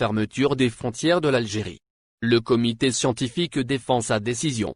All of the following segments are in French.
fermeture des frontières de l'Algérie. Le comité scientifique défend sa décision.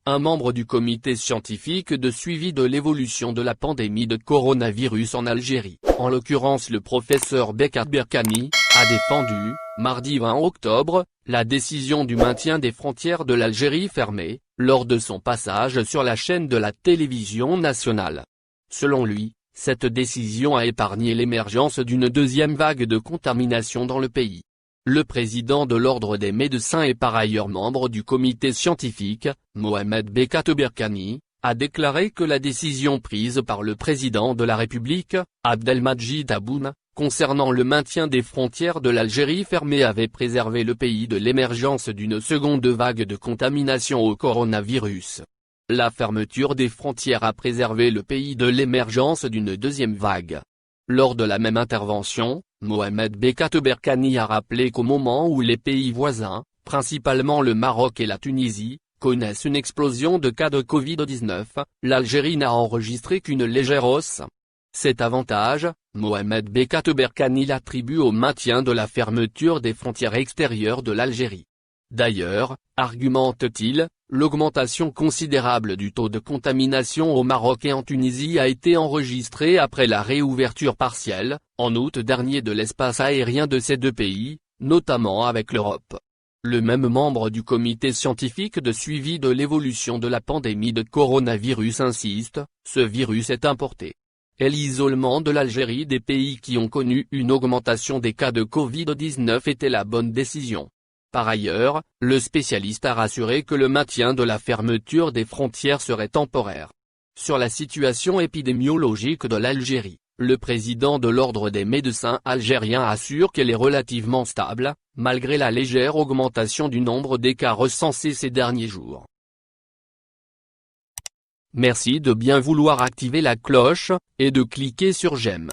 Un membre du comité scientifique de suivi de l'évolution de la pandémie de coronavirus en Algérie, en l'occurrence le professeur Bekat Berkani, a défendu, mardi 20 octobre, la décision du maintien des frontières de l'Algérie fermées, lors de son passage sur la chaîne de la télévision nationale. Selon lui, cette décision a épargné l'émergence d'une deuxième vague de contamination dans le pays. Le président de l'Ordre des médecins et par ailleurs membre du comité scientifique, Mohamed Bekat Berkani, a déclaré que la décision prise par le président de la République, Abdelmadjid Tebboune, concernant le maintien des frontières de l'Algérie fermées avait préservé le pays de l'émergence d'une seconde vague de contamination au coronavirus. La fermeture des frontières a préservé le pays de l'émergence d'une deuxième vague. Lors de la même intervention, Mohamed Bekat Berkani a rappelé qu'au moment où les pays voisins, principalement le Maroc et la Tunisie, connaissent une explosion de cas de Covid-19, l'Algérie n'a enregistré qu'une légère hausse. Cet avantage, Mohamed Bekat Berkani l'attribue au maintien de la fermeture des frontières extérieures de l'Algérie. D'ailleurs, argumente-t-il, l'augmentation considérable du taux de contamination au Maroc et en Tunisie a été enregistrée après la réouverture partielle, en août dernier de l'espace aérien de ces deux pays, notamment avec l'Europe. Le même membre du comité scientifique de suivi de l'évolution de la pandémie de coronavirus insiste, ce virus est importé. Et l'isolement de l'Algérie des pays qui ont connu une augmentation des cas de Covid-19 était la bonne décision. Par ailleurs, le spécialiste a rassuré que le maintien de la fermeture des frontières serait temporaire. Sur la situation épidémiologique de l'Algérie, le président de l'Ordre des médecins algériens assure qu'elle est relativement stable, malgré la légère augmentation du nombre des cas recensés ces derniers jours. Merci de bien vouloir activer la cloche, et de cliquer sur j'aime.